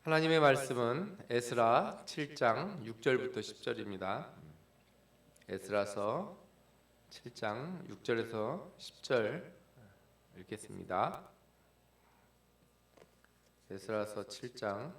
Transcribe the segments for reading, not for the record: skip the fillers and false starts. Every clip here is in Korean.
하나님의 말씀은 에스라 7장 6절부터 10절입니다. 에스라서 7장 6절에서 10절 읽겠습니다. 에스라서 7장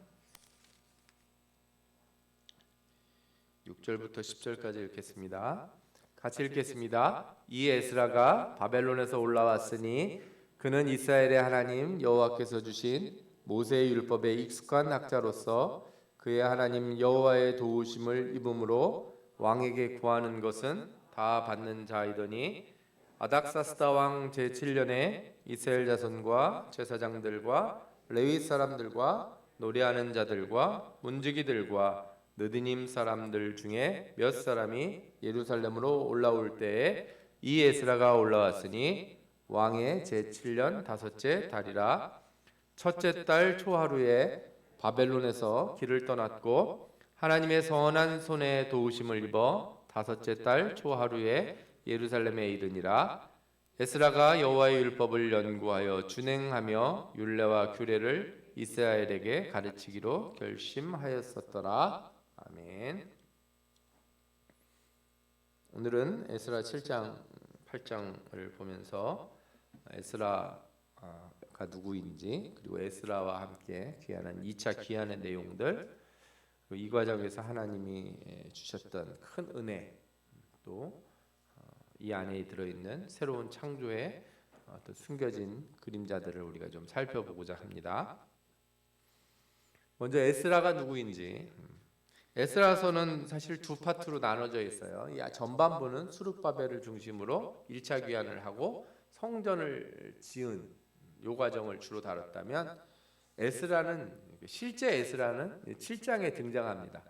6절부터 10절까지 읽겠습니다. 같이 읽겠습니다. 이 에스라가 바벨론에서 올라왔으니 그는 이스라엘의 하나님 여호와께서 주신 모세의 율법에 익숙한 학자로서 그의 하나님 여호와의 도우심을 입음으로 왕에게 구하는 것은 다 받는 자이더니 아닥사스다 왕 제7년에 이스라엘 자손과 제사장들과 레위 사람들과 노래하는 자들과 문지기들과 느디님 사람들 중에 몇 사람이 예루살렘으로 올라올 때에 이 에스라가 올라왔으니 왕의 제7년 다섯째 달이라. 첫째 달 초하루에 바벨론에서 길을 떠났고 하나님의 선한 손에 도우심을 입어 다섯째 달 초하루에 예루살렘에 이르니라. 에스라가 여호와의 율법을 연구하여 준행하며 율례와 규례를 이스라엘에게 가르치기로 결심하였었더라. 아멘. 오늘은 에스라 7장 8장을 보면서 에스라가 누구인지, 그리고 에스라와 함께 귀환한 2차 귀환의 내용들, 그리고 이 과정에서 하나님이 주셨던 큰 은혜, 또 이 안에 들어있는 새로운 창조의 어떤 숨겨진 그림자들을 우리가 좀 살펴보고자 합니다. 먼저 에스라가 누구인지. 에스라서는 사실 두 파트로 나눠져 있어요. 이 전반부는 수룹바벨을 중심으로 1차 귀환을 하고 성전을 지은 요 과정을 주로 다뤘다면, 에스라는 실제 에스라는 7장에 등장합니다.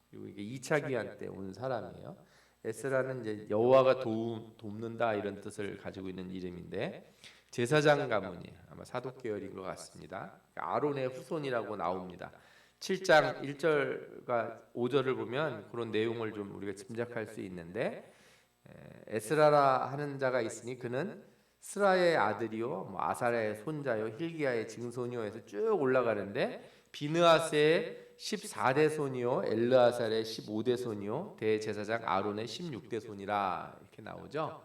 그리고 이게 2차 귀환 때 온 사람이에요. 에스라는 이제 여호와가 돕는다 이런 뜻을 가지고 있는 이름인데, 제사장 가문이 아마 사독 계열인 것 같습니다. 아론의 후손이라고 나옵니다. 7장 1절과 5절을 보면 그런 내용을 좀 우리가 짐작할 수 있는데, 에스라라 하는 자가 있으니 그는 스라의 아들이요 아사랴의 손자요 hil기야의 증손이요 해서 쭉 올라가는데, 비느하스의 14대 손이요 엘르아살의 15대 손이요 대제사장 아론의 16대 손이라 이렇게 나오죠.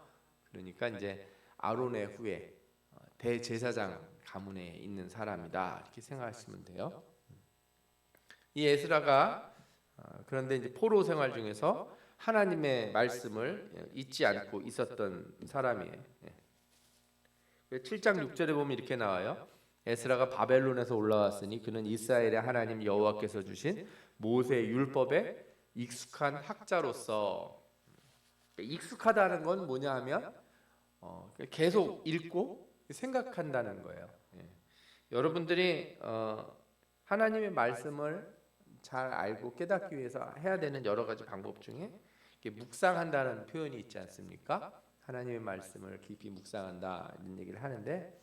그러니까 이제 아론의 후에 대제사장 가문에 있는 사람이다 이렇게 생각하시면 돼요. 이 에스라가 그런데 이제 포로 생활 중에서 하나님의 말씀을 잊지 않고 있었던 사람이에요. 7장 6절에 보면 이렇게 나와요. 에스라가 바벨론에서 올라왔으니 그는 이스라엘의 하나님 여호와께서 주신 모세의 율법에 익숙한 학자로서. 익숙하다는 건 뭐냐 하면 계속 읽고 생각한다는 거예요. 여러분들이 하나님의 말씀을 잘 알고 깨닫기 위해서 해야 되는 여러 가지 방법 중에 묵상한다는 표현이 있지 않습니까? 하나님의 말씀을 깊이 묵상한다 이런 얘기를 하는데,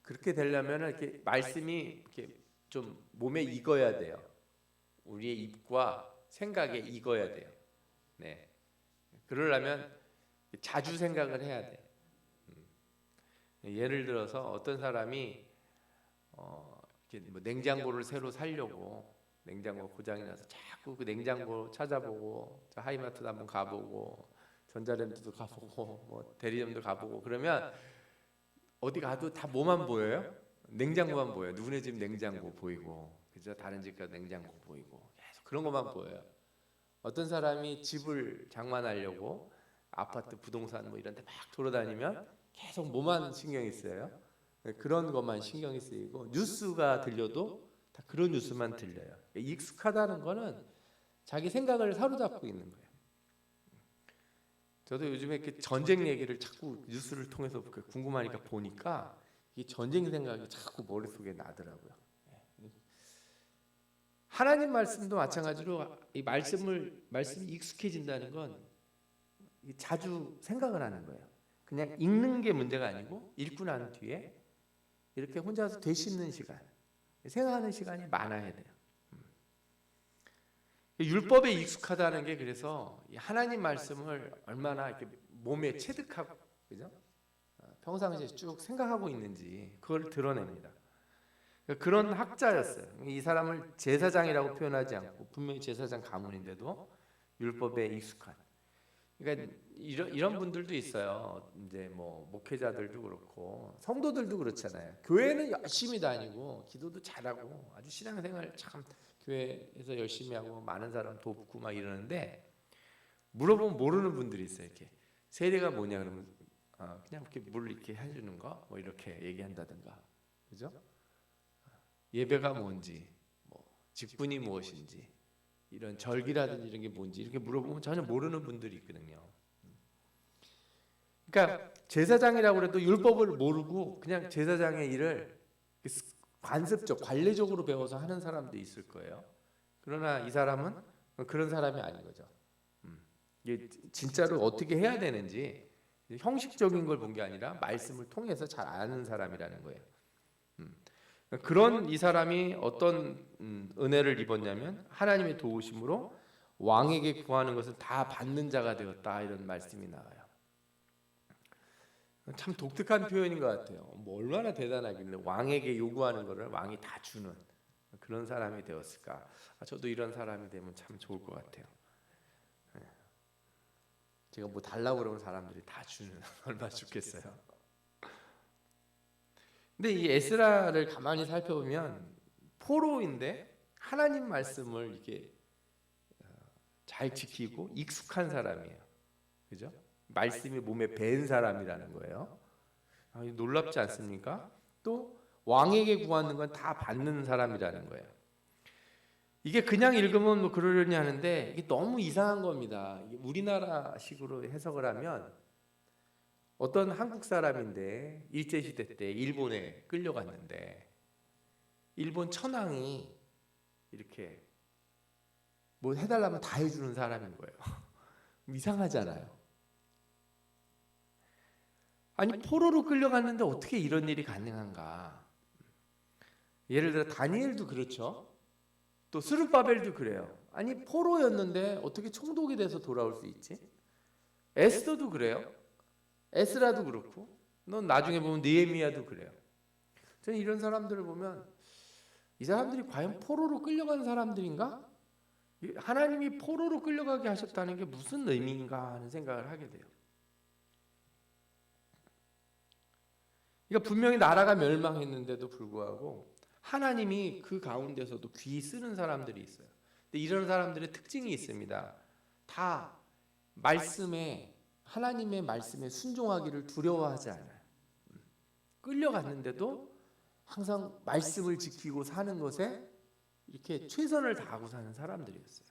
그렇게 되려면 이렇게 말씀이 이렇게 좀 몸에 익어야 돼요. 우리의 입과 생각에 익어야 돼요. 네. 그러려면 자주 생각을 해야 돼요. 예를 들어서 어떤 사람이 이렇게 뭐 냉장고를 새로 사려고, 냉장고 고장이 나서 자꾸 그 냉장고 찾아보고, 하이마트도 한번 가보고, 전자레인지도 가보고, 뭐 대리점도 가보고, 그러면 어디 가도 다 뭐만 보여요? 냉장고만 보여요. 누구네 집 냉장고 보이고, 그죠? 다른 집 가도 냉장고 보이고, 계속 그런 것만 보여요. 어떤 사람이 집을 장만하려고 아파트, 부동산 뭐 이런 데 막 돌아다니면 계속 뭐만 신경이 쓰여요? 그런 것만 신경이 쓰이고, 뉴스가 들려도 다 그런 뉴스만 들려요. 익숙하다는 거는 자기 생각을 사로잡고 있는 거예요. 저도 요즘에 이렇게 전쟁 얘기를 자꾸 뉴스를 통해서 궁금하니까 보니까 이 전쟁 생각이 자꾸 머릿속에 나더라고요. 하나님 말씀도 마찬가지로 이 말씀이 익숙해진다는 건 자주 생각을 하는 거예요. 그냥 읽는 게 문제가 아니고 읽고 난 뒤에 이렇게 혼자서 되씹는 시간, 생각하는 시간이 많아야 돼요. 율법에 익숙하다는 게, 그래서 하나님 말씀을 얼마나 이렇게 몸에 체득하고, 그죠? 평상시에 쭉 생각하고 있는지 그걸 드러냅니다. 그런 학자였어요. 이 사람을 제사장이라고 표현하지 않고 분명히 제사장 가문인데도 율법에 익숙한. 그러니까 이런 분들도 있어요. 이제 뭐 목회자들도 그렇고 성도들도 그렇잖아요. 교회는 열심히 다니고 기도도 잘하고 아주 신앙생활 참 교회에서 열심히 하고 많은 사람 돕고 막 이러는데 물어보면 모르는 분들이 있어요. 이렇게 세례가 뭐냐 그러면 그냥 이렇게 물 이렇게 해주는 거 뭐 이렇게 얘기한다든가, 그죠? 예배가 뭔지, 뭐 직분이 무엇인지, 이런 절기라든지 이런 게 뭔지 이렇게 물어보면 전혀 모르는 분들이 있거든요. 그러니까 제사장이라고 해도 율법을 모르고 그냥 제사장의 일을 관습적, 관례적으로 배워서 하는 사람도 있을 거예요. 그러나 이 사람은 그런 사람이 아닌 거죠. 이게 진짜로 어떻게 해야 되는지 형식적인 걸 본 게 아니라 말씀을 통해서 잘 아는 사람이라는 거예요. 그런 이 사람이 어떤 은혜를 입었냐면 하나님의 도우심으로 왕에게 구하는 것을 다 받는 자가 되었다, 이런 말씀이 나와요. 참 독특한 표현인 것 같아요. 뭐 얼마나 대단하길래 왕에게 요구하는 것을 왕이 다 주는 그런 사람이 되었을까. 저도 이런 사람이 되면 참 좋을 것 같아요. 제가 뭐 달라고 그러면 사람들이 다 주는 얼마나 좋겠어요. 근데 이 에스라를 가만히 살펴보면 포로인데 하나님 말씀을 이렇게 잘 지키고 익숙한 사람이에요. 그죠? 말씀이 몸에 밴 사람이라는 거예요. 놀랍지 않습니까? 또 왕에게 구하는 건 다 받는 사람이라는 거예요. 이게 그냥 읽으면 뭐 그러려니 하는데 이게 너무 이상한 겁니다. 우리나라식으로 해석을 하면 어떤 한국 사람인데 일제시대 때 일본에 끌려갔는데 일본 천황이 이렇게 뭐 해달라면 다 해주는 사람인 거예요. 이상하잖아요. 아니 포로로 끌려갔는데 어떻게 이런 일이 가능한가. 예를 들어 다니엘도 그렇죠. 또 스룹바벨도 그래요. 아니 포로였는데 어떻게 총독이 돼서 돌아올 수 있지? 에스더도 그래요. 에스라도 그렇고, 넌 나중에 보면 느헤미야도 그래요. 저는 이런 사람들을 보면 이 사람들이 과연 포로로 끌려간 사람들인가? 하나님이 포로로 끌려가게 하셨다는 게 무슨 의미인가 하는 생각을 하게 돼요. 그러니까 분명히 나라가 멸망했는데도 불구하고 하나님이 그 가운데서도 귀 쓰는 사람들이 있어요. 근데 이런 사람들의 특징이 있습니다. 다 말씀에, 하나님의 말씀에 순종하기를 두려워하지 않아요. 끌려갔는데도 항상 말씀을 지키고 사는 것에 이렇게 최선을 다하고 사는 사람들이었어요.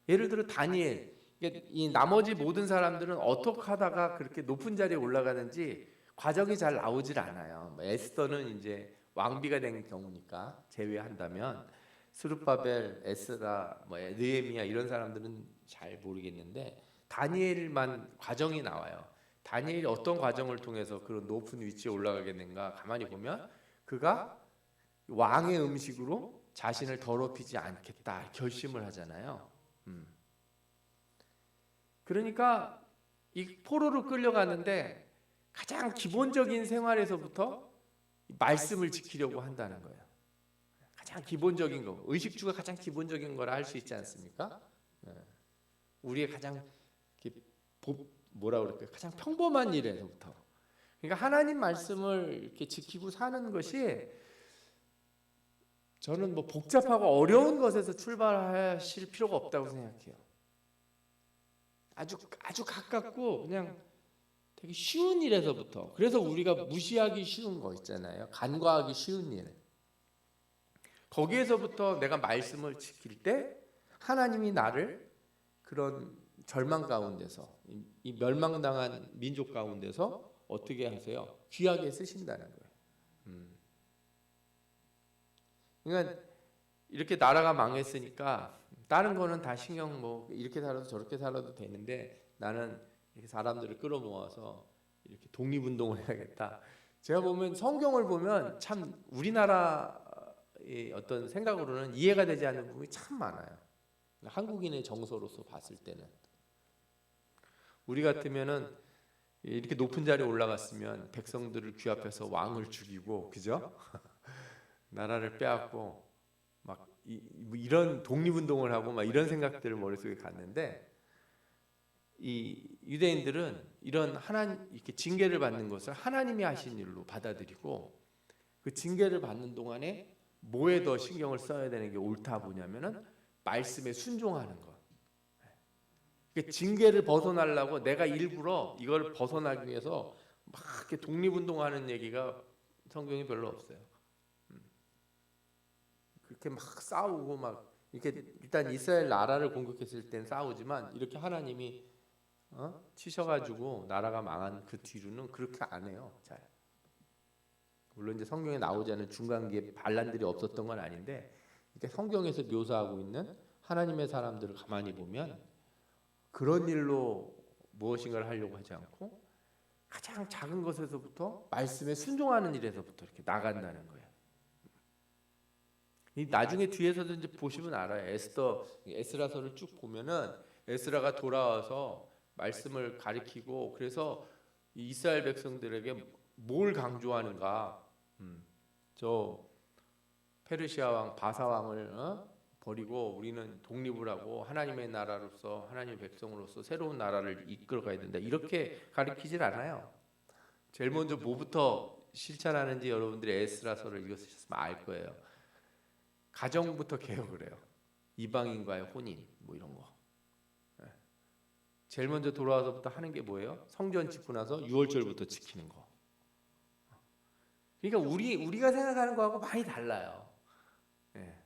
예를 들어 다니엘, 이 나머지 모든 사람들은 어떻게 하다가 그렇게 높은 자리에 올라가는지 과정이 잘 나오질 않아요. 에스더는 이제 왕비가 된 경우니까 제외한다면 스룹바벨, 에스라, 느헤미야 이런 사람들은 잘 모르겠는데 다니엘만 과정이 나와요. 다니엘이 어떤 과정을 통해서 그런 높은 위치에 올라가게 된가 가만히 보면 그가 왕의 음식으로 자신을 더럽히지 않겠다 결심을 하잖아요. 그러니까 이 포로로 끌려가는데 가장 기본적인 생활에서부터 말씀을 지키려고 한다는 거예요. 가장 기본적인 거, 의식주가 가장 기본적인 거라 할 수 있지 않습니까? 우리의 가장 뭐라 그럴까요? 가장 평범한 일에서부터. 그러니까 하나님 말씀을 이렇게 지키고 사는 것이 저는 뭐 복잡하고 어려운 것에서 출발하실 필요가 없다고 생각해요. 아주 가깝고 그냥 되게 쉬운 일에서부터. 그래서 우리가 무시하기 쉬운 거 있잖아요. 간과하기 쉬운 일. 거기에서부터 내가 말씀을 지킬 때 하나님이 나를 그런 절망 가운데서, 이 멸망당한 민족 가운데서 어떻게 하세요? 귀하게 쓰신다는 거예요. 그러니까 이렇게 나라가 망했으니까 다른 거는 다 신경 뭐 이렇게 살아도 저렇게 살아도 되는데 나는 이렇게 사람들을 끌어모아서 이렇게 독립운동을 해야겠다. 제가 보면 성경을 보면 참 우리나라의 어떤 생각으로는 이해가 되지 않는 부분이 참 많아요. 한국인의 정서로서 봤을 때는 우리 같으면은 이렇게 높은 자리에 올라갔으면 백성들을 귀합해서 왕을 죽이고, 그죠? 나라를 빼앗고 막 뭐 이런 독립운동을 하고 막 이런 생각들을 머릿속에 갔는데, 이 유대인들은 이런 하나님 이렇게 징계를 받는 것을 하나님이 하신 일로 받아들이고, 그 징계를 받는 동안에 뭐에 더 신경을 써야 되는 게 옳다 보냐면은 말씀에 순종하는 것. 그 징계를 벗어나려고 내가 일부러 이걸 벗어나기 위해서 막 이렇게 독립운동하는 얘기가 성경에 별로 없어요. 그렇게 막 싸우고 막 이렇게 일단 이스라엘 나라를 공격했을 땐 싸우지만 이렇게 하나님이 치셔가지고 나라가 망한 그 뒤로는 그렇게 안 해요. 잘. 물론 이제 성경에 나오지 않은 중간기에 반란들이 없었던 건 아닌데, 이렇게 성경에서 묘사하고 있는 하나님의 사람들을 가만히 보면 그런 일로 무엇인가를 하려고 하지 않고 가장 작은 것에서부터 말씀에 순종하는 일에서부터 이렇게 나간다는 거예요. 이 나중에 뒤에서도 이제 보시면 알아요. 에스라서를 쭉 보면은 에스라가 돌아와서 말씀을 가리키고, 그래서 이스라엘 백성들에게 뭘 강조하는가? 저 페르시아 왕 바사 왕을 버리고 우리는 독립을 하고 하나님의 나라로서, 하나님의 백성으로서 새로운 나라를 이끌어가야 된다, 이렇게 가리키질 않아요. 제일 먼저 뭐부터 실천하는지 여러분들이 에스라서를 읽으셨으면 알 거예요. 가정부터 개혁을 해요. 이방인과의 혼인 뭐 이런 거. 제일 먼저 돌아와서부터 하는 게 뭐예요? 성전 짓고 나서 유월절부터 지키는 거. 그러니까 우리가 생각하는 거하고 많이 달라요. 예.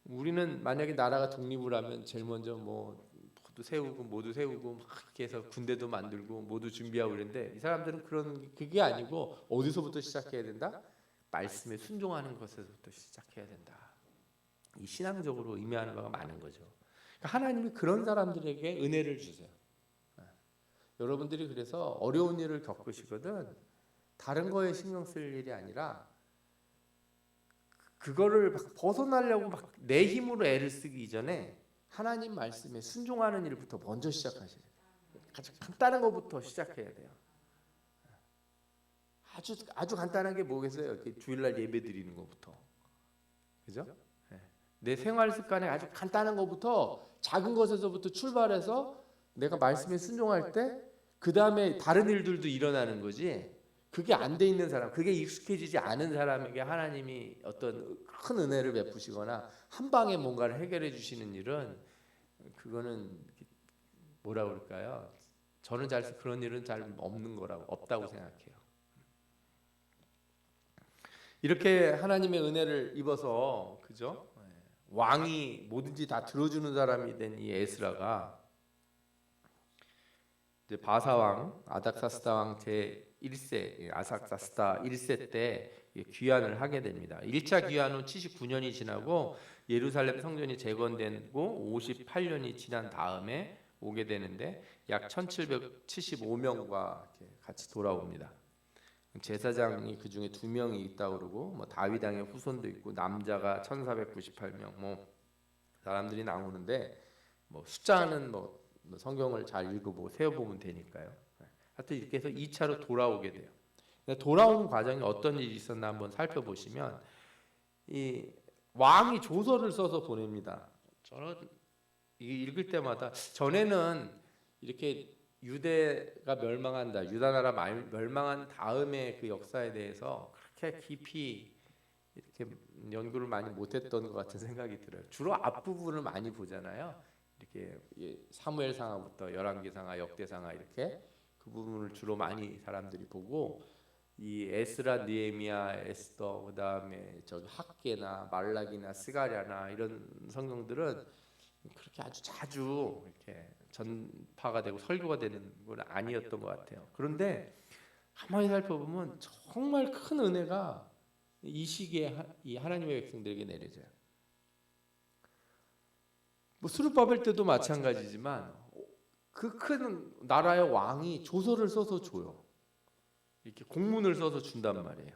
우리는 만약에 나라가 독립을 하면 제일 먼저 뭐 모두 세우고 막 이렇게 해서 군대도 만들고 모두 준비하고 이런데, 이 사람들은 그게 아니고 어디서부터 시작해야 된다? 말씀에 순종하는 것에서부터 시작해야 된다. 이 신앙적으로 의미하는 바가 많은 거죠. 그러니까 하나님이 그런 사람들에게 은혜를 주세요. 여러분들이 그래서 어려운 일을 겪으시거든 다른 거에 신경 쓸 일이 아니라 그거를 막 벗어나려고 막 내 힘으로 애를 쓰기 이전에 하나님 말씀에 순종하는 일부터 먼저 시작하셔야 돼요. 아주 간단한 것부터 시작해야 돼요. 아주 간단한 게 뭐겠어요? 이렇게 주일날 예배 드리는 것부터, 그죠? 내 생활 습관에 아주 간단한 것부터, 작은 것에서부터 출발해서 내가 말씀에 순종할 때 그 다음에 다른 일들도 일어나는 거지. 그게 안 돼 있는 사람, 그게 익숙해지지 않은 사람에게 하나님이 어떤 큰 은혜를 베푸시거나 한 방에 뭔가를 해결해 주시는 일은, 그거는 뭐라 그럴까요? 저는 그런 일은 잘 없다고 생각해요. 이렇게 하나님의 은혜를 입어서, 그죠? 왕이 뭐든지 다 들어주는 사람이 된 이 에스라가 이제 바사 왕 아닥사스다 왕 제 1세 아삭사스다 1세 때 귀환을 하게 됩니다. 1차 귀환 후 79년이 지나고 예루살렘 성전이 재건되고 58년이 지난 다음에 오게 되는데, 약 1775명과 같이 돌아옵니다. 제사장이 그 중에 2명이 있다고 그러고, 뭐 다윗 왕의 후손도 있고, 남자가 1498명, 뭐 사람들이 나오는데, 뭐 숫자는 뭐 성경을 잘 읽어보고 세어보면 되니까요. 하여튼 이렇게 해서 2차로 돌아오게 돼요. 돌아온 과정에 어떤 일이 있었나 한번 살펴보시면, 이 왕이 조서를 써서 보냅니다. 저는 읽을 때마다, 전에는 이렇게 유대가 멸망한다, 유다 나라 멸망한 다음에 그 역사에 대해서 그렇게 깊이 이렇게 연구를 많이 못했던 것 같은 생각이 들어요. 주로 앞부분을 많이 보잖아요. 이렇게 사무엘상하부터 열왕기상하, 역대상하, 이렇게 그 부분을 주로 많이 사람들이 보고, 이 에스라, 느헤미야, 에스더, 그다음에 저기 학개나 말라기나 스가랴나 이런 성경들은 그렇게 아주 자주 이렇게 전파가 되고 설교가 되는 건 아니었던 것 같아요. 그런데 가만히 살펴보면 정말 큰 은혜가 이 시기에 이 하나님의 백성들에게 내려져요. 뭐 스룹바벨 때도 마찬가지지만 그 큰 나라의 왕이 조서를 써서 줘요. 이렇게 공문을 써서 준단 말이에요.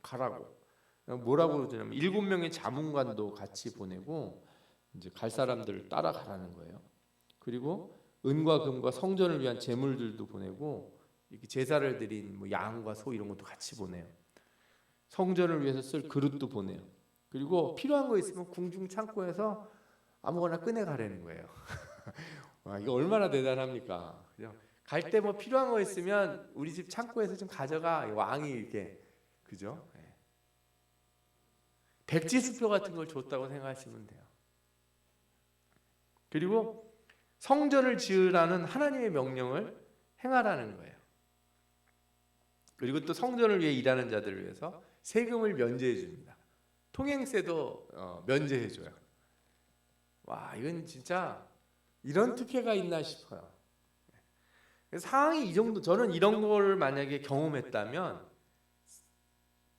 가라고. 뭐라고 그러냐면 7명의 자문관도 같이 보내고, 이제 갈 사람들을 따라가라는 거예요. 그리고 은과 금과 성전을 위한 제물들도 보내고, 이렇게 제사를 드린 뭐 양과 소 이런 것도 같이 보내요. 성전을 위해서 쓸 그릇도 보내요. 그리고 필요한 거 있으면 궁중 창고에서 아무거나 꺼내 가라는 거예요. 와, 이거 얼마나 대단합니까? 갈 때 뭐 필요한 거 있으면 우리 집 창고에서 좀 가져가. 왕이 이렇게, 그죠? 백지수표 같은 걸 줬다고 생각하시면 돼요. 그리고 성전을 지으라는 하나님의 명령을 행하라는 거예요. 그리고 또 성전을 위해 일하는 자들을 위해서 세금을 면제해 줍니다. 통행세도 면제해 줘요. 와, 이건 진짜 이런 특혜가 있나 싶어요. 상황이 이 정도, 저는 이런 걸 만약에 경험했다면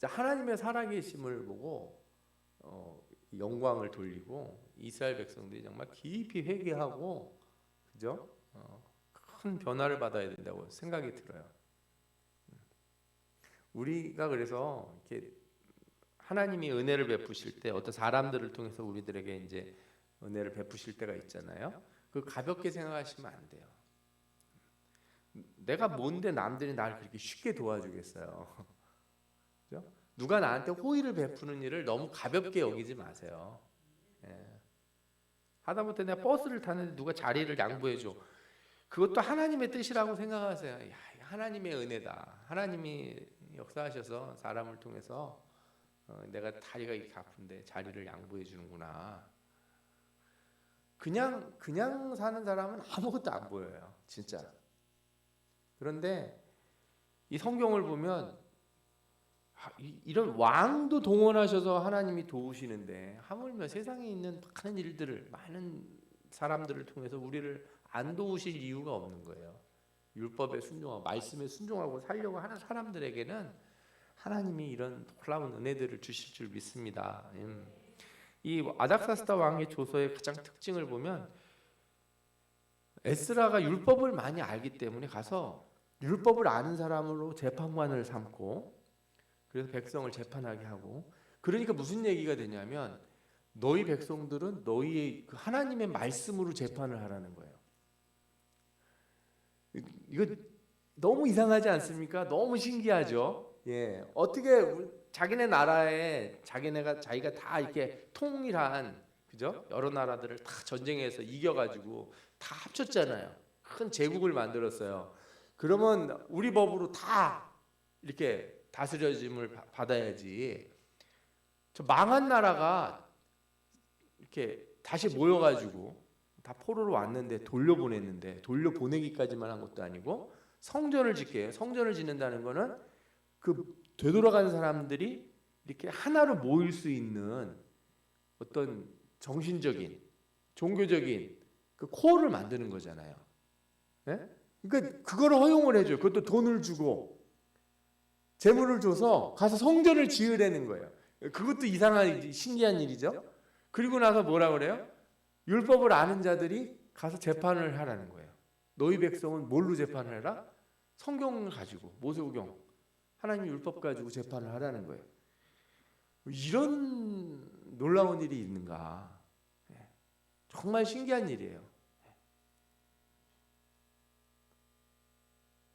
하나님의 살아계심을 보고 영광을 돌리고 이스라엘 백성들이 정말 깊이 회개하고, 그죠? 큰 변화를 받아야 된다고 생각이 들어요. 우리가 그래서 이렇게 하나님이 은혜를 베푸실 때 어떤 사람들을 통해서 우리들에게 이제 은혜를 베푸실 때가 있잖아요. 그 가볍게 생각하시면 안 돼요. 내가 뭔데 남들이 나를 그렇게 쉽게 도와주겠어요. 그죠? 누가 나한테 호의를 베푸는 일을 너무 가볍게 여기지 마세요. 하다못해 내가 버스를 타는데 누가 자리를 양보해줘. 그것도 하나님의 뜻이라고 생각하세요. 야, 하나님의 은혜다. 하나님이 역사하셔서 사람을 통해서 내가 다리가 이렇게 아픈데 자리를 양보해 주는구나. 그냥 사는 사람은 아무것도 안 보여요, 진짜. 그런데 이 성경을 보면 이런 왕도 동원하셔서 하나님이 도우시는데 하물며 세상에 있는 많은 일들을, 많은 사람들을 통해서 우리를 안 도우실 이유가 없는 거예요. 율법에 순종하고 말씀에 순종하고 살려고 하는 사람들에게는 하나님이 이런 놀라운 은혜들을 주실 줄 믿습니다. 이 아닥사스다 왕의 조서의 가장 특징을 보면 에스라가 율법을 많이 알기 때문에 가서 율법을 아는 사람으로 재판관을 삼고, 그래서 백성을 재판하게 하고, 그러니까 무슨 얘기가 되냐면 너희 백성들은 너희의 그 하나님의 말씀으로 재판을 하라는 거예요. 이거 너무 이상하지 않습니까? 너무 신기하죠. 예, 어떻게 자기네 나라에 자기가 다 이렇게 통일한, 그죠? 여러 나라들을 다 전쟁에서 이겨가지고 다 합쳤잖아요. 큰 제국을 만들었어요. 그러면 우리 법으로 다 이렇게 다스려짐을 받아야지. 저 망한 나라가 이렇게 다시 모여가지고 다 포로로 왔는데 돌려보내기까지만 한 것도 아니고 성전을 짓게 해요. 성전을 짓는다는 거는 그 되돌아가는 사람들이 이렇게 하나로 모일 수 있는 어떤 정신적인, 종교적인 그 코어를 만드는 거잖아요. 네? 그러니까 그거를 허용을 해줘요. 그것도 돈을 주고 재물을 줘서 가서 성전을 지으라는 거예요. 그것도 이상한, 신기한 일이죠. 그리고 나서 뭐라 그래요? 율법을 아는 자들이 가서 재판을 하라는 거예요. 너희 백성은 뭘로 재판을 해라? 성경을 가지고, 모세오경, 하나님 율법 가지고 재판을 하라는 거예요. 이런 놀라운 일이 있는가? 정말 신기한 일이에요.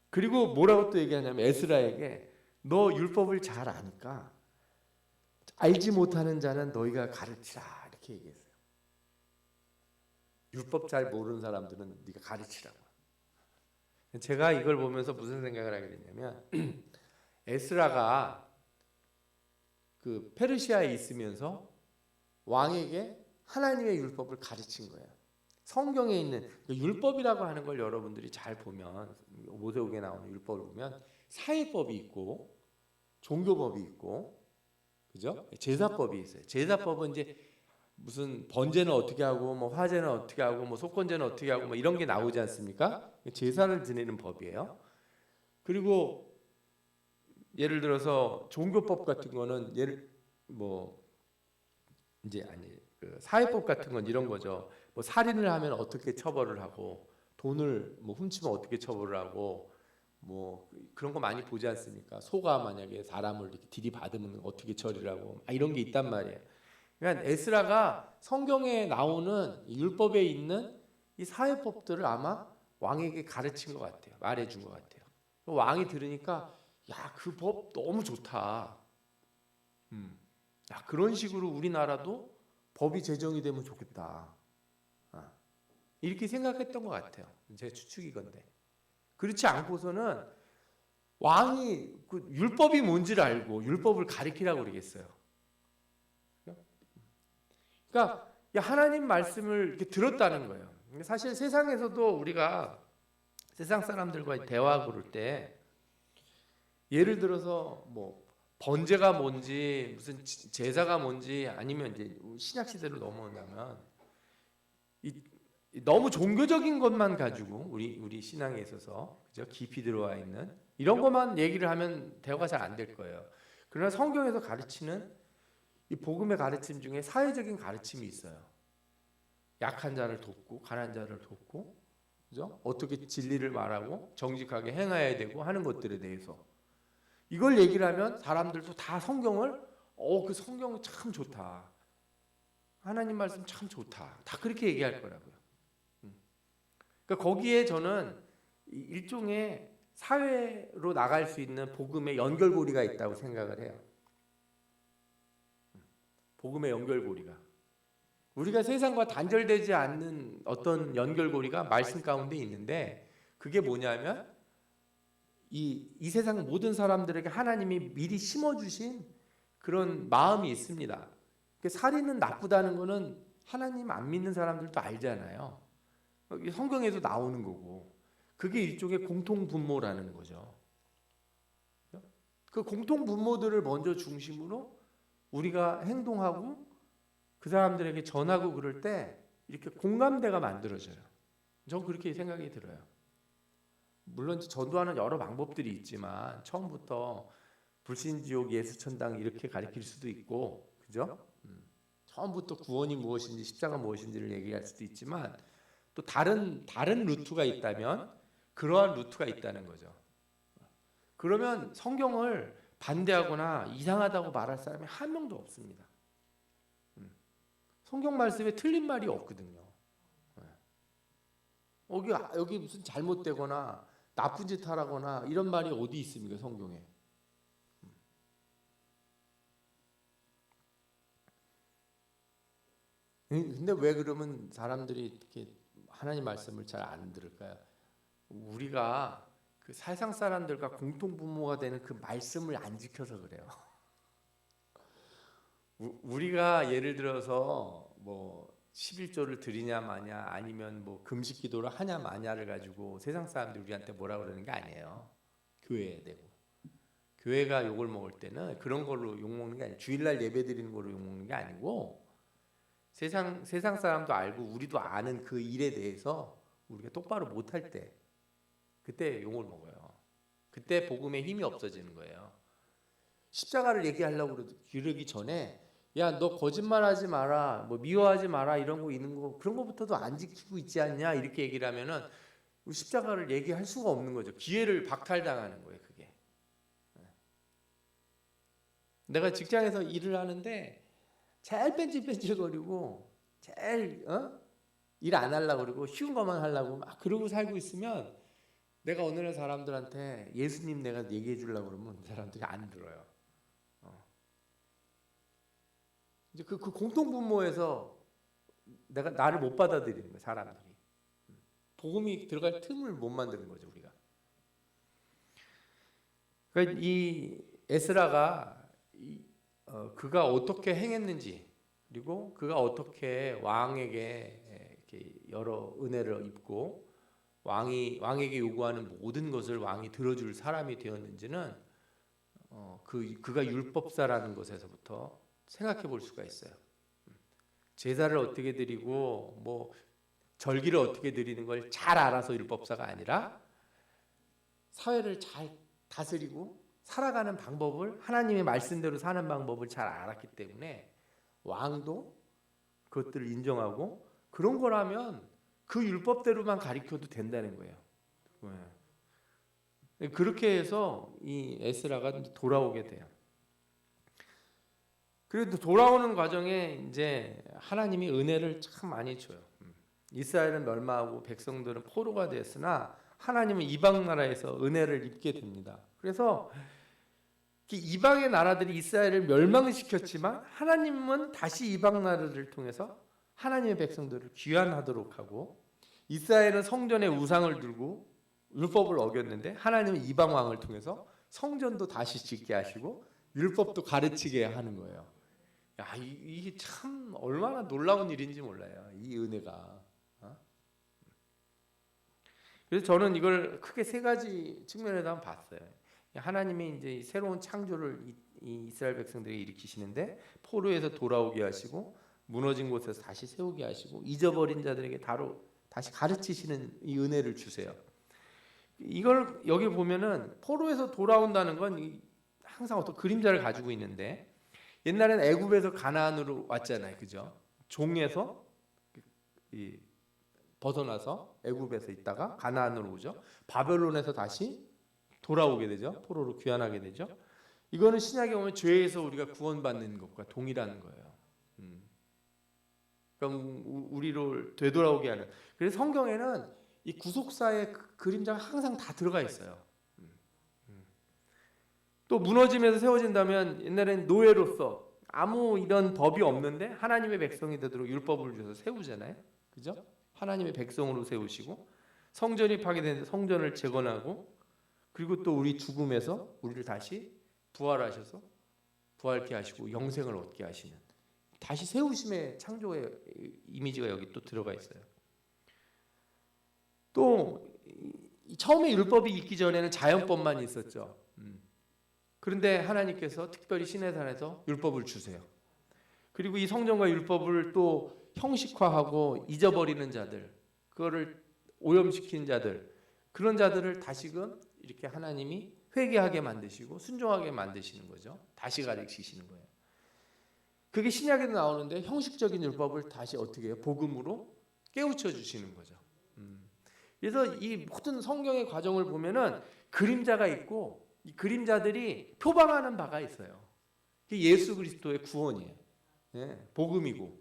그리고 뭐라고 또 얘기하냐면 에스라에게 너 율법을 잘 아니까 알지 못하는 자는 너희가 가르치라, 이렇게 얘기했어요. 율법 잘 모르는 사람들은 네가 가르치라고. 제가 이걸 보면서 무슨 생각을 하게 됐냐면 에스라가 그 페르시아에 있으면서 왕에게 하나님의 율법을 가르친 거예요. 성경에 있는 율법이라고 하는 걸 여러분들이 잘 보면, 모세오경에 나오는 율법을 보면 사회법이 있고 종교법이 있고, 그죠? 제사법이 있어요. 제사법은 이제 무슨 번제는 어떻게 하고, 뭐 화제는 어떻게 하고, 뭐 속건제는 어떻게 하고, 뭐 이런 게 나오지 않습니까? 제사를 지내는 법이에요. 그리고 예를 들어서 종교법 같은 거는 그 사회법 같은 건 이런 거죠. 뭐 살인을 하면 어떻게 처벌을 하고, 돈을 뭐 훔치면 어떻게 처벌을 하고, 뭐 그런 거 많이 보지 않습니까? 소가 만약에 사람을 이렇게 들이받으면 어떻게 처리를 하고, 이런 게 있단 말이에요. 그러니까 에스라가 성경에 나오는 율법에 있는 이 사회법들을 아마 왕에게 가르친 것 같아요. 말해준 것 같아요. 왕이 들으니까 야, 그 법 너무 좋다. 야, 그런 식으로 우리나라도 법이 제정이 되면 좋겠다. 이렇게 생각했던 것 같아요. 제 추측이건데. 그렇지 않고서는 왕이 그 율법이 뭔지를 알고 율법을 가리키라고 그러겠어요. 그러니까 하나님 말씀을 이렇게 들었다는 거예요. 사실 세상에서도 우리가 세상 사람들과 대화 그럴 때 예를 들어서 뭐 번제가 뭔지 무슨 제사가 뭔지 아니면 이제 신약 시대로 넘어온다면 너무 종교적인 것만 가지고 우리 신앙에 있어서 그죠? 깊이 들어와 있는 이런 것만 얘기를 하면 대화가 잘 안 될 거예요. 그러나 성경에서 가르치는 이 복음의 가르침 중에 사회적인 가르침이 있어요. 약한 자를 돕고 가난한 자를 돕고 그죠? 어떻게 진리를 말하고 정직하게 행해야 되고 하는 것들에 대해서 이걸 얘기를 하면 사람들도 다 성경을 그 성경 참 좋다. 하나님 말씀 참 좋다. 다 그렇게 얘기할 거라고요. 그러니까 거기에 저는 일종의 사회로 나갈 수 있는 복음의 연결고리가 있다고 생각을 해요. 복음의 연결고리가. 우리가 세상과 단절되지 않는 어떤 연결고리가 말씀 가운데 있는데 그게 뭐냐면 이 세상 모든 사람들에게 하나님이 미리 심어주신 그런 마음이 있습니다. 살인은 나쁘다는 거는 하나님 안 믿는 사람들도 알잖아요. 성경에도 나오는 거고 그게 일종의 공통분모라는 거죠. 그 공통분모들을 먼저 중심으로 우리가 행동하고 그 사람들에게 전하고 그럴 때 이렇게 공감대가 만들어져요. 전 그렇게 생각이 들어요. 물론 전도하는 여러 방법들이 있지만 처음부터 불신지옥 예수천당 이렇게 가르칠 수도 있고 그죠? 처음부터 구원이 무엇인지 십자가 무엇인지를 얘기할 수도 있지만 또 다른 루트가 있다면 그러한 루트가 있다는 거죠. 그러면 성경을 반대하거나 이상하다고 말할 사람이 한 명도 없습니다. 성경 말씀에 틀린 말이 없거든요. 여기 무슨 잘못되거나 나쁜 짓 하라거나 이런 말이 어디 있습니까, 성경에? 근데 왜 그러면 사람들이 이렇게 하나님 말씀을 잘 안 들을까요? 우리가 그 세상 사람들과 공통분모가 되는 그 말씀을 안 지켜서 그래요. 우리가 예를 들어서 뭐 11조를 드리냐 마냐 아니면 뭐 금식 기도를 하냐 마냐를 가지고 세상 사람들이 우리한테 뭐라 그러는 게 아니에요. 교회에 대고 교회가 욕을 먹을 때는 그런 걸로 욕 먹는 게 아니에요. 주일날 예배 드리는 걸로 욕 먹는 게 아니고 세상 사람도 알고 우리도 아는 그 일에 대해서 우리가 똑바로 못할 때 그때 욕을 먹어요. 그때 복음의 힘이 없어지는 거예요. 십자가를 얘기하려고 그러기 전에 야, 너 거짓말하지 마라, 뭐 미워하지 마라 이런 거 있는 거 그런 거부터도 안 지키고 있지 않냐 이렇게 얘기를 하면은 십자가를 얘기할 수가 없는 거죠. 기회를 박탈당하는 거예요, 그게. 내가 직장에서 일을 하는데 제일 뺀질뺀질거리고 제일 일 안 하려고 그러고 쉬운 것만 하려고 막 그러고 살고 있으면 내가 어느 날 사람들한테 예수님 내가 얘기해 주려고 그러면 사람들이 안 들어요. 이제 그 공통분모에서 나를 못 받아들이는 거예요, 사람들이. 복음이 들어갈 틈을 못 만드는 거죠, 우리가. 그러니까 이 에스라가 그가 어떻게 행했는지 그리고 그가 어떻게 왕에게 이렇게 여러 은혜를 입고 왕에게 요구하는 모든 것을 왕이 들어줄 사람이 되었는지는 그가 율법사라는 것에서부터 생각해 볼 수가 있어요. 제사를 어떻게 드리고 뭐 절기를 어떻게 드리는 걸 잘 알아서 율법사가 아니라 사회를 잘 다스리고 살아가는 방법을 하나님의 말씀대로 사는 방법을 잘 알았기 때문에 왕도 그것들을 인정하고 그런 거라면 그 율법대로만 가르쳐도 된다는 거예요. 그렇게 해서 이 에스라가 돌아오게 돼요. 그래도 돌아오는 과정에 이제 하나님이 은혜를 참 많이 줘요. 이스라엘은 멸망하고 백성들은 포로가 됐으나 하나님은 이방 나라에서 은혜를 입게 됩니다. 그래서 이방의 나라들이 이스라엘을 멸망시켰지만 하나님은 다시 이방 나라를 통해서 하나님의 백성들을 귀환하도록 하고, 이스라엘은 성전에 우상을 들고 율법을 어겼는데 하나님은 이방 왕을 통해서 성전도 다시 짓게 하시고 율법도 가르치게 하는 거예요. 야, 이게 참 얼마나 놀라운 일인지 몰라요, 이 은혜가. 그래서 저는 이걸 크게 세 가지 측면에서 한번 봤어요. 하나님이 이제 새로운 창조를 이 이스라엘 백성들에게 일으키시는데 포로에서 돌아오게 하시고 무너진 곳에서 다시 세우게 하시고 잊어버린 자들에게 다시 가르치시는 이 은혜를 주세요. 이걸 여기 보면은 포로에서 돌아온다는 건 항상 어떤 그림자를 가지고 있는데, 옛날에는 애굽에서 가나안으로 왔잖아요, 그죠? 종에서 벗어나서 애굽에서 있다가 가나안으로 오죠. 바벨론에서 다시 돌아오게 되죠. 포로로 귀환하게 되죠. 이거는 신약에 보면 죄에서 우리가 구원받는 것과 동일한 거예요. 그럼 우리를 되돌아오게 하는. 그래서 성경에는 이 구속사의 그림자가 항상 다 들어가 있어요. 또 무너지면서 세워진다면, 옛날엔 노예로서 아무 이런 법이 없는데 하나님의 백성이 되도록 율법을 주셔서 세우잖아요, 그죠? 하나님의 백성으로 세우시고, 성전이 파괴되는데 성전을 재건하고, 그리고 또 우리 죽음에서 우리를 다시 부활하셔서 부활케 하시고 영생을 얻게 하시는, 다시 세우심의 창조의 이미지가 여기 또 들어가 있어요. 또 처음에 율법이 있기 전에는 자연법만 있었죠. 그런데 하나님께서 특별히 시내산에서 율법을 주세요. 그리고 이 성전과 율법을 또 형식화하고 잊어버리는 자들, 그거를 오염시킨 자들, 그런 자들을 다시금 이렇게 하나님이 회개하게 만드시고 순종하게 만드시는 거죠. 다시 가르치시는 거예요. 그게 신약에도 나오는데, 형식적인 율법을 다시 어떻게 해요? 복음으로 깨우쳐 주시는 거죠. 그래서 이 모든 성경의 과정을 보면은 그림자가 있고, 이 그림자들이 표방하는 바가 있어요. 그게 예수 그리스도의 구원이에요. 예, 복음이고,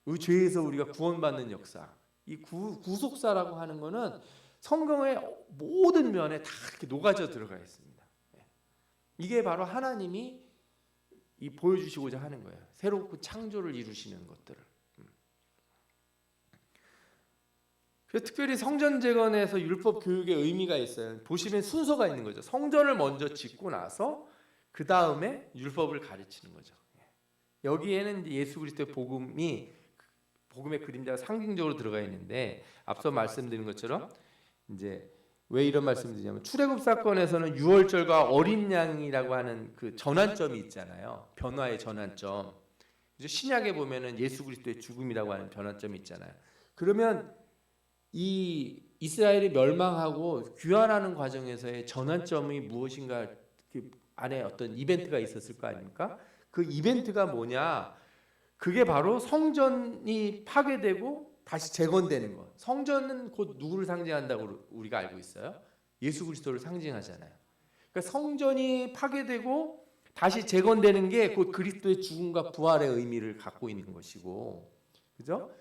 이 죄에서 우리가 구원받는 역사, 이 구속사라고 하는 거는 성경의 모든 면에 다 이렇게 녹아져 들어가 있습니다. 이게 바로 하나님이 보여주시고자 하는 거예요. 새롭고 창조를 이루시는 것들을. 그래서 특별히 성전 재건에서 율법 교육의 의미가 있어요. 보시면 순서가 있는 거죠. 성전을 먼저 짓고 나서 그 다음에 율법을 가르치는 거죠. 여기에는 예수 그리스도의 복음의 그림자가 상징적으로 들어가 있는데, 앞서 말씀드린 것처럼 이제 왜 이런 말씀을 드리냐면, 출애굽 사건에서는 유월절과 어린 양이라고 하는 그 전환점이 있잖아요. 변화의 전환점. 신약에 보면은 예수 그리스도의 죽음이라고 하는 변환점이 있잖아요. 그러면 이 이스라엘이 멸망하고 귀환하는 과정에서의 전환점이 무엇인가, 그 안에 어떤 이벤트가 있었을 거 아닙니까? 그 이벤트가 뭐냐? 그게 바로 성전이 파괴되고 다시 재건되는 것. 성전은 곧 누구를 상징한다고 우리가 알고 있어요? 예수 그리스도를 상징하잖아요. 그러니까 성전이 파괴되고 다시 재건되는 게 곧 그리스도의 죽음과 부활의 의미를 갖고 있는 것이고, 그죠?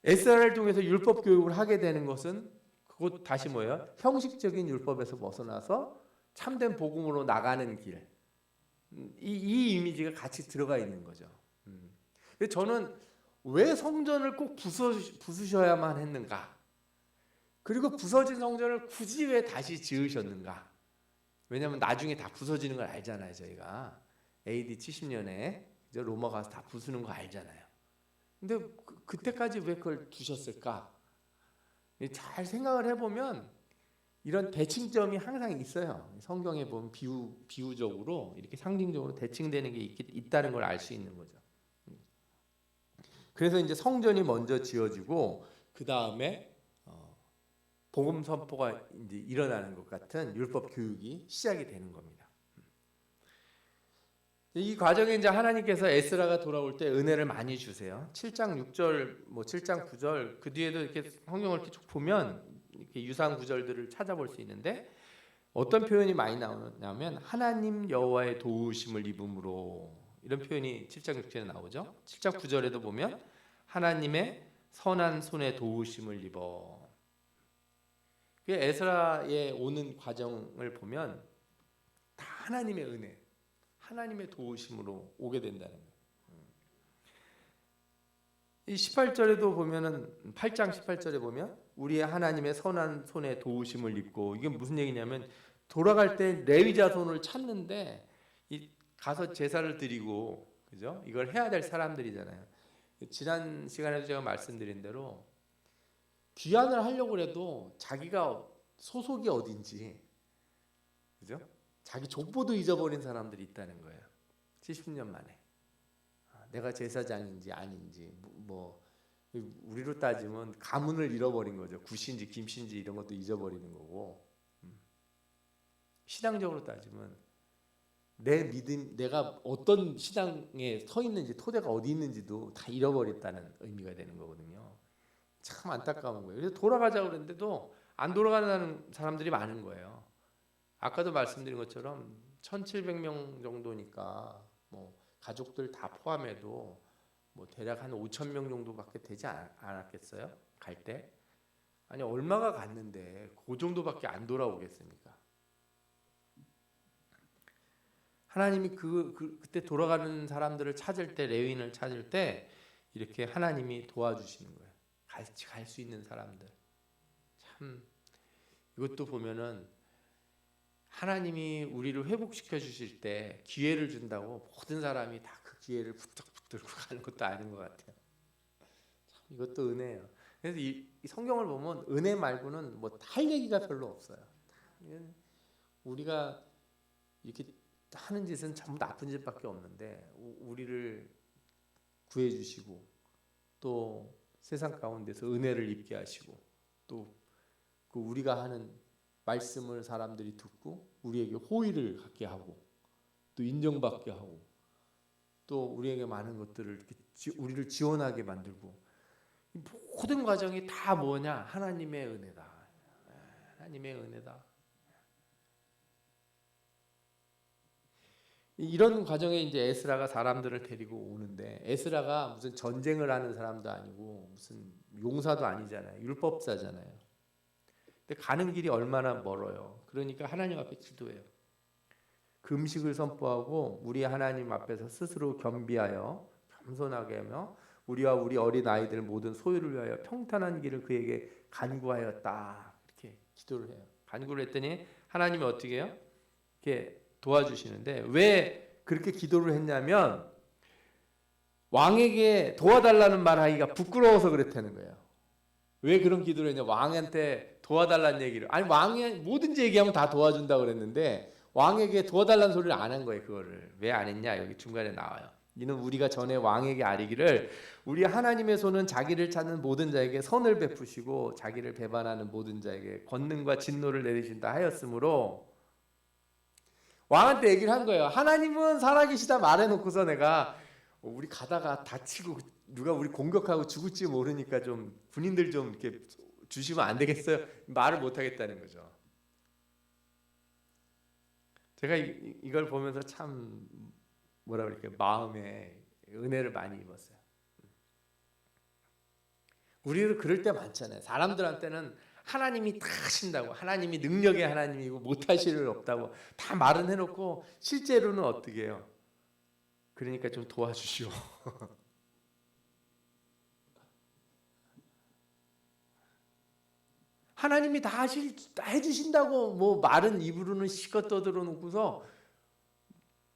에스라를 통해서 율법 교육을 하게 되는 것은 그것 다시 뭐예요? 형식적인 율법에서 벗어나서 참된 복음으로 나가는 길. 이 이미지가 같이 들어가 있는 거죠. 저는 왜 성전을 꼭 부수셔야만 했는가? 그리고 부서진 성전을 굳이 왜 다시 지으셨는가? 왜냐하면 나중에 다 부서지는 걸 알잖아요. 저희가 AD 70년에 로마 가서 다 부수는 거 알잖아요. 근데 그때까지 왜 그걸 두셨을까? 잘 생각을 해보면 이런 대칭점이 항상 있어요. 성경에 보면 비유적으로 이렇게 상징적으로 대칭되는 게 있다는 걸 알 수 있는 거죠. 그래서 이제 성전이 먼저 지어지고 그 다음에 복음 선포가 이제 일어나는 것 같은 율법 교육이 시작이 되는 겁니다. 이 과정에 이제 하나님께서 에스라가 돌아올 때 은혜를 많이 주세요. 7장 6절, 7장 9절, 그 뒤에도 이렇게 성경을 이렇게 쭉 보면 이렇게 유사한 구절들을 찾아볼 수 있는데, 어떤 표현이 많이 나오냐면 하나님 여호와의 도우심을 입음으로, 이런 표현이 7장 6절에 나오죠. 7장 9절에도 보면 하나님의 선한 손에 도우심을 입어. 그 에스라의 오는 과정을 보면 다 하나님의 은혜, 하나님의 도우심으로 오게 된다는 거예요. 이 18절에도 보면은 8장 18절에 보면 우리의 하나님의 선한 손에 도우심을 입고, 이게 무슨 얘기냐면 돌아갈 때 레위 자손을 찾는데 이 가서 제사를 드리고, 그죠? 이걸 해야 될 사람들이잖아요. 지난 시간에도 제가 말씀드린 대로 귀환을 하려고 해도 자기가 소속이 어딘지, 그죠? 자기 족보도 잊어버린 사람들이 있다는 거예요. 70년 만에. 내가 제사장인지 아닌지, 뭐 우리로 따지면 가문을 잃어버린 거죠. 굿인지 김씨인지 이런 것도 잊어버리는 거고, 신앙적으로 따지면 내 믿음, 내가 어떤 신앙에 서 있는지, 토대가 어디 있는지도 다 잃어버렸다는 의미가 되는 거거든요. 참 안타까운 거예요. 그래서 돌아가자고 그랬는데도 안 돌아가는 사람들이 많은 거예요. 아까도 말씀드린 것처럼 1700명 정도니까 뭐 가족들 다 포함해도 뭐 대략 한 5,000명 정도밖에 되지 않았겠어요? 갈 때? 아니 얼마가 갔는데 그 정도밖에 안 돌아오겠습니까? 하나님이 그때 돌아가는 사람들을 찾을 때, 레위인을 찾을 때 이렇게 하나님이 도와주시는 거예요. 같이 갈 수 있는 사람들. 참 이것도 보면은 하나님이 우리를 회복시켜 주실 때 기회를 준다고 모든 사람이 다 그 기회를 부쩍 붙들고 가는 것도 아닌 것 같아요. 참 이것도 은혜예요. 그래서 이 성경을 보면 은혜 말고는 뭐 할 얘기가 별로 없어요. 우리가 이렇게 하는 짓은 전부 나쁜 짓밖에 없는데 우리를 구해 주시고 또 세상 가운데서 은혜를 입게 하시고 또 그 우리가 하는 말씀을 사람들이 듣고 우리에게 호의를 갖게 하고 또 인정받게 하고 또 우리에게 많은 것들을 이렇게 우리를 지원하게 만들고, 모든 과정이 다 뭐냐? 하나님의 은혜다. 하나님의 은혜다. 이런 과정에 이제 에스라가 사람들을 데리고 오는데, 에스라가 무슨 전쟁을 하는 사람도 아니고 무슨 용사도 아니잖아요. 율법사잖아요. 근데 가는 길이 얼마나 멀어요. 그러니까 하나님 앞에 기도해요. 금식을 선포하고 우리 하나님 앞에서 스스로 겸비하여 겸손하게 하며 우리와 우리 어린 아이들 모든 소유를 위하여 평탄한 길을 그에게 간구하였다. 이렇게 기도를 해요. 간구를 했더니 하나님이 어떻게 해요? 이렇게 도와주시는데, 왜 그렇게 기도를 했냐면 왕에게 도와달라는 말하기가 부끄러워서 그랬다는 거예요. 왜 그런 기도를 했냐? 왕한테 도와달라는 얘기를, 아니 왕이 뭐든지 얘기하면 다 도와준다고 그랬는데 왕에게 도와달라는 소리를 안 한 거예요. 그거를 왜 안 했냐? 여기 중간에 나와요. 이는 우리가 전에 왕에게 아뢰기를 우리 하나님의 손은 자기를 찾는 모든 자에게 선을 베푸시고 자기를 배반하는 모든 자에게 권능과 진노를 내리신다 하였으므로, 왕한테 얘기를 한 거예요. 하나님은 살아계시다 말해놓고서 내가 우리 가다가 다치고 누가 우리 공격하고 죽을지 모르니까 좀 군인들 좀 이렇게 주시면 안 되겠어요? 말을 못 하겠다는 거죠. 제가 이걸 보면서 참 뭐라 그럴까요? 마음에 은혜를 많이 입었어요. 우리도 그럴 때 많잖아요. 사람들한테는 하나님이 다 하신다고, 하나님이 능력의 하나님이고 못하실 일 없다고 다 말은 해놓고 실제로는 어떻게 해요? 그러니까 좀 도와주시오. 하나님이 다 해주신다고 뭐 말은 입으로는 실컷 떠들어 놓고서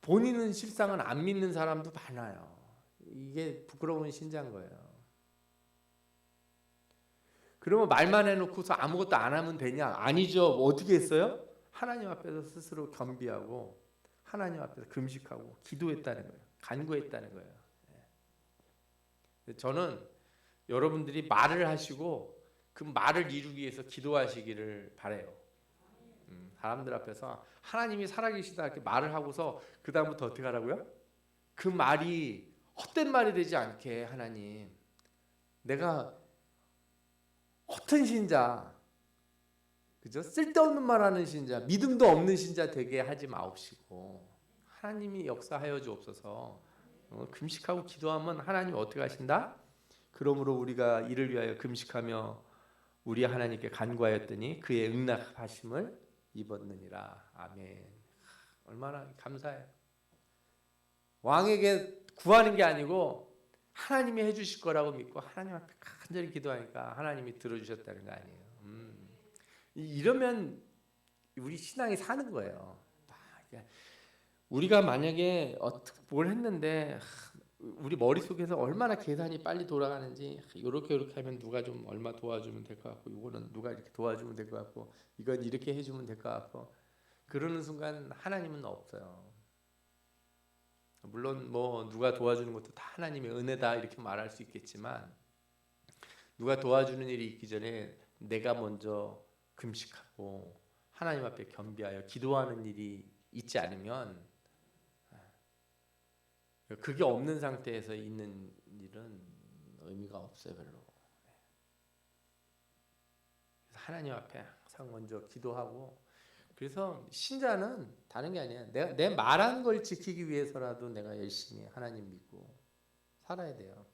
본인은 실상은 안 믿는 사람도 많아요. 이게 부끄러운 신자인 거예요. 그러면 말만 해놓고서 아무것도 안 하면 되냐? 아니죠. 뭐 어떻게 했어요? 하나님 앞에서 스스로 겸비하고 하나님 앞에서 금식하고 기도했다는 거예요. 간구했다는 거예요. 저는 여러분들이 말을 하시고 그 말을 이루기 위해서 기도하시기를 바라요. 사람들 앞에서 하나님이 살아계시다 이렇게 말을 하고서 그 다음부터 어떻게 하라고요? 그 말이 헛된 말이 되지 않게, 하나님 내가 허튼 신자, 그죠? 쓸데없는 말하는 신자, 믿음도 없는 신자 되게 하지 마옵시고 하나님이 역사하여 주옵소서. 금식하고 기도하면 하나님이 어떻게 하신다? 그러므로 우리가 이를 위하여 금식하며 우리 하나님께 간구하였더니 그의 응답하심을 입었느니라. 아멘. 얼마나 감사해요. 왕에게 구하는 게 아니고 하나님이 해주실 거라고 믿고 하나님 앞에 간절히 기도하니까 하나님이 들어주셨다는 거 아니에요. 이러면 우리 신앙이 사는 거예요. 우리가 만약에 뭘 했는데 우리 머릿속에서 얼마나 계산이 빨리 돌아가는지 이렇게 하면 누가 좀 얼마 도와주면 될 것 같고 이거는 누가 이렇게 도와주면 될 것 같고 이건 이렇게 해주면 될 것 같고 그러는 순간 하나님은 없어요. 물론 뭐 누가 도와주는 것도 다 하나님의 은혜다 이렇게 말할 수 있겠지만 누가 도와주는 일이 있기 전에 내가 먼저 금식하고 하나님 앞에 겸비하여 기도하는 일이 있지 않으면 그게 없는 상태에서 있는 일은 의미가 없어요 별로. 하나님 앞에 항상 먼저 기도하고 그래서 신자는 다른 게 아니야. 내가 내 말한 걸 지키기 위해서라도 내가 열심히 하나님 믿고 살아야 돼요.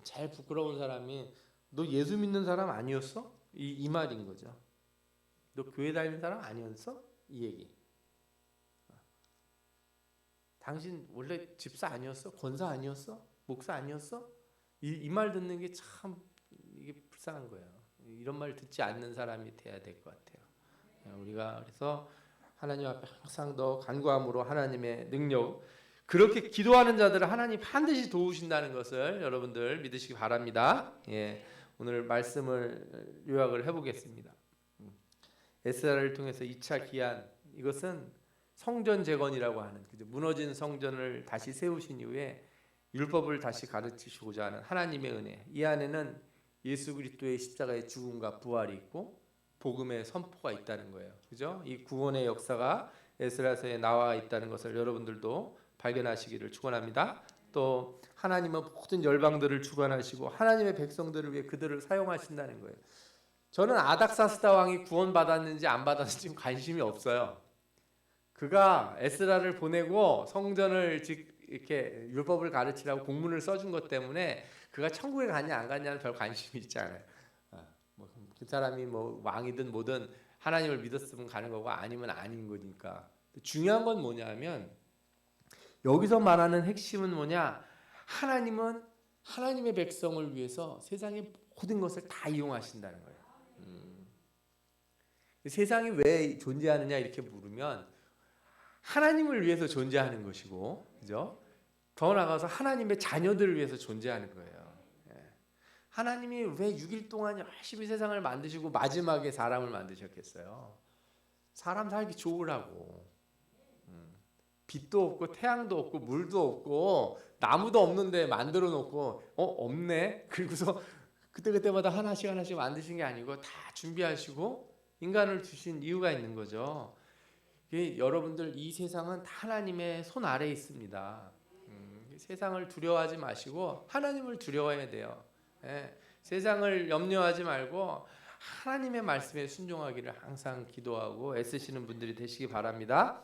제일 부끄러운 사람이 너 예수 믿는 사람 아니었어? 이 말인 거죠. 너 교회 다니는 사람 아니었어? 이 얘기. 당신 원래 집사 아니었어? 권사 아니었어? 목사 아니었어? 이 말 듣는 게 참 이게 불쌍한 거예요. 이런 말 듣지 않는 사람이 돼야 될 것 같아요. 우리가 그래서 하나님 앞에 항상 더 간구함으로 하나님의 능력 그렇게 기도하는 자들을 하나님 반드시 도우신다는 것을 여러분들 믿으시기 바랍니다. 예, 오늘 말씀을 요약을 해보겠습니다. 에스라를 통해서 2차 기한 이것은 성전 재건이라고 하는 무너진 성전을 다시 세우신 이후에 율법을 다시 가르치시고자 하는 하나님의 은혜. 이 안에는 예수 그리스도의 십자가의 죽음과 부활이 있고 복음의 선포가 있다는 거예요. 그죠? 이 구원의 역사가 에스라서에 나와 있다는 것을 여러분들도 발견하시기를 축원합니다. 또 하나님은 모든 열방들을 주관하시고 하나님의 백성들을 위해 그들을 사용하신다는 거예요. 저는 아닥사스다 왕이 구원받았는지 안 받았는지 관심이 없어요. 그가 에스라를 보내고 성전을 이렇게 율법을 가르치라고 공문을 써준 것 때문에 그가 천국에 갔냐 안 갔냐는 별 관심이 있지 않아요. 그 사람이 뭐 왕이든 뭐든 하나님을 믿었으면 가는 거고 아니면 아닌 거니까. 중요한 건 뭐냐면 여기서 말하는 핵심은 뭐냐? 하나님은 하나님의 백성을 위해서 세상의 모든 것을 다 이용하신다는 거예요. 세상이 왜 존재하느냐 이렇게 물으면 하나님을 위해서 존재하는 것이고, 그죠? 더 나아가서 하나님의 자녀들을 위해서 존재하는 거예요. 하나님이 왜 6일 동안 열심히 세상을 만드시고 마지막에 사람을 만드셨겠어요? 사람 살기 좋으라고. 빛도 없고 태양도 없고 물도 없고 나무도 없는데 만들어 놓고 없네? 그리고서 그때마다 하나씩 만드신 게 아니고 다 준비하시고 인간을 주신 이유가 있는 거죠. 여러분들 이 세상은 다 하나님의 손 아래에 있습니다. 세상을 두려워하지 마시고 하나님을 두려워해야 돼요. 세상을 염려하지 말고 하나님의 말씀에 순종하기를 항상 기도하고 애쓰시는 분들이 되시기 바랍니다.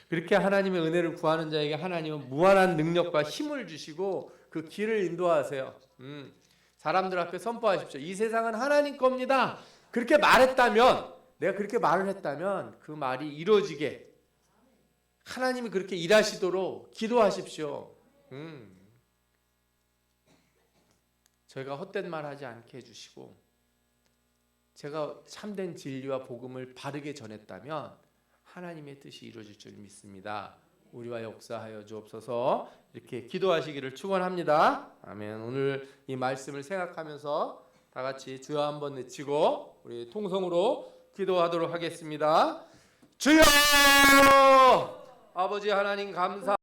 그렇게 하나님의 은혜를 구하는 자에게 하나님은 무한한 능력과 힘을 주시고 그 길을 인도하세요. 사람들 앞에 선포하십시오. 이 세상은 하나님 겁니다. 그렇게 말했다면 내가 그렇게 말을 했다면 그 말이 이루어지게 하나님이 그렇게 일하시도록 기도하십시오. 저희가 헛된 말 하지 않게 해주시고 제가 참된 진리와 복음을 바르게 전했다면 하나님의 뜻이 이루어질 줄 믿습니다. 우리와 역사하여 주옵소서. 이렇게 기도하시기를 축원합니다. 아멘. 오늘 이 말씀을 생각하면서 다 같이 주여 한번 외치고 우리 통성으로 기도하도록 하겠습니다. 주여! 아버지 하나님 감사